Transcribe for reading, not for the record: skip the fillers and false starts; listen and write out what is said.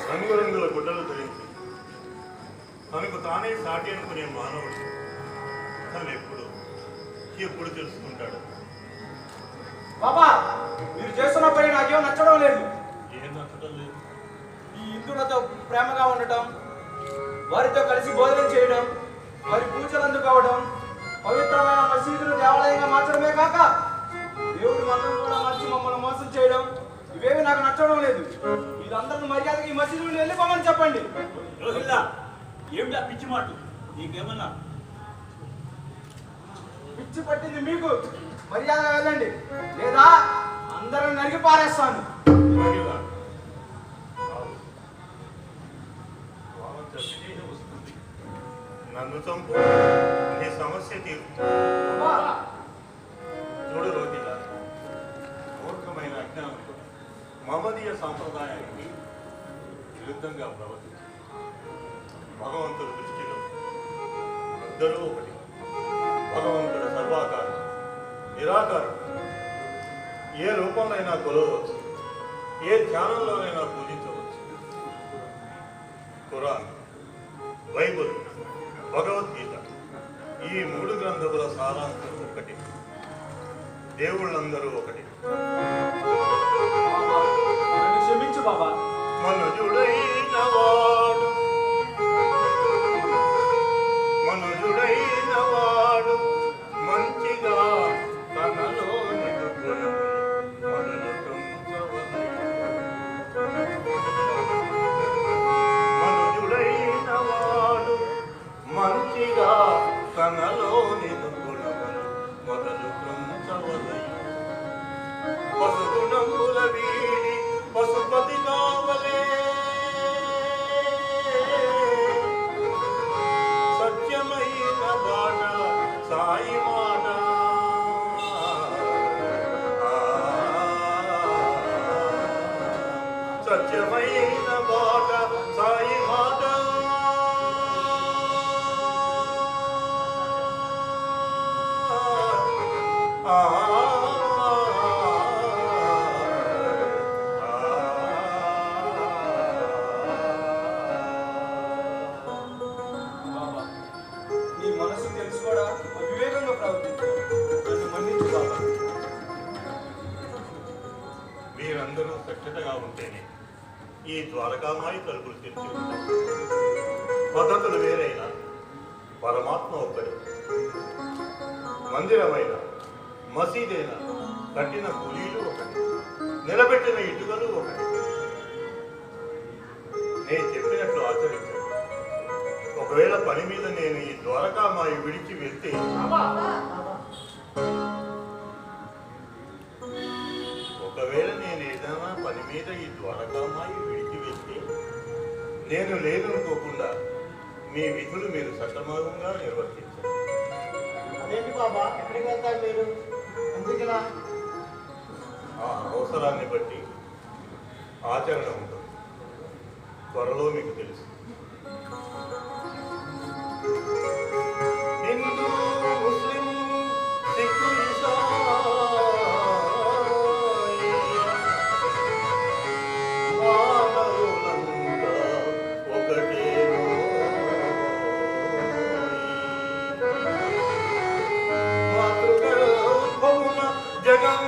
రంగురంగుల గుడ్డలు ధరించి తనకు తానే సాటి అనుకునే మానవుడు తను ఎప్పుడు తెలుసుకుంటాడు? బాబా, మీరు చేస్తున్న పని నాకేం నచ్చడం లేదు. ఏం నచ్చడం లేదు? ఈ హిందువులతో ప్రేమగా ఉండటం, వారితో కలిసి భోజనం చేయడం, వారి పూజలు అందుకోవడం, పవిత్రమైన మసీదులు దేవాలయంగా మార్చడమే కాక దేవుడి మతం కూడా మార్చి మమ్మల్ని మోసం చేయడం, ఇవేవి నాకు నచ్చడం లేదు. వీళ్ళందరినీ మర్యాదగా ఈ మసీదు నుండి వెళ్ళిపోమని చెప్పండి. ఏమిటా పిచ్చి మాట? నీకేమన్నా పిచ్చి పట్టింది మీకు? మర్యాదగా వెళ్ళండి, లేదా అందరం నరికి పారేస్తాను. నన్ను చంపు, నీ సమస్య తీరు. చూడు రోగిలా, మూర్ఖమైన అజ్ఞానంతో మమదీయ సాంప్రదాయానికి విరుద్ధంగా ప్రవర్తించి భగవంతుడి దృష్టిలో అందరూ ఒకటి. భగవంతుడు సర్వాకారం, నిరాకారం. ఏ రూపంలోనైనా కొలవచ్చు, ఏ ధ్యానంలోనైనా పూజించవచ్చు. ఖురాన్, బైబుల్, భగవద్గీత ఈ 3 గ్రంథముల సారాంశం ఒకటి. దేవుళ్ళందరూ ఒకటి. క్షమించు బాబా. మనుజుడైన వాడు మంచిగా తనలో మనుజుడైన వాడు మంచిగా తనలోని గుణములు మొదలు కృంచవలయు. పసుగుణముల వీడి పశుపతి కావలే. సత్యమైన బాట సాయి మాట. సత్యమైన బాట సాయి మాట. నీ మనసు తెలుసుకోవడం వివేకంగా ప్రవర్తించారు. నన్ను మన్నించు బాబా. మీరందరూ సఖ్యతగా ఉంటేనే ఈ ద్వారకామాయి తలుపులు తెరిచి ఉంటాయి. పద్ధతులు వేరైనా పరమాత్మ ఒక్కడు. మందిరమైన, మసీదైన, కట్టిన కూలీలు ఒకటి, నిలబెట్టిన ఇటుకలు ఒకటి. నేను చెప్పినట్లు ఆచరించండి. ఒకవేళ పని మీద నేను ఈ ద్వారకామాయి విడిచి వెళ్తే ఏదైనా పని మీద ఈ ద్వారకామాయి విడిచి వెళ్తే నేను లేదనుకోకుండా మీ విధులు మీరు సక్రమంగా నిర్వర్తించారు. అదేంటి బాబా, ఎక్కడికి వెళ్తారు మీరు? ఎందుకలా? ఆ అవసరాన్ని బట్టి ఆచరణ ఉంటుంది. త్వరలో మీకు తెలుసు. హిందూ, ముస్లిం, సిక్కు, జగన్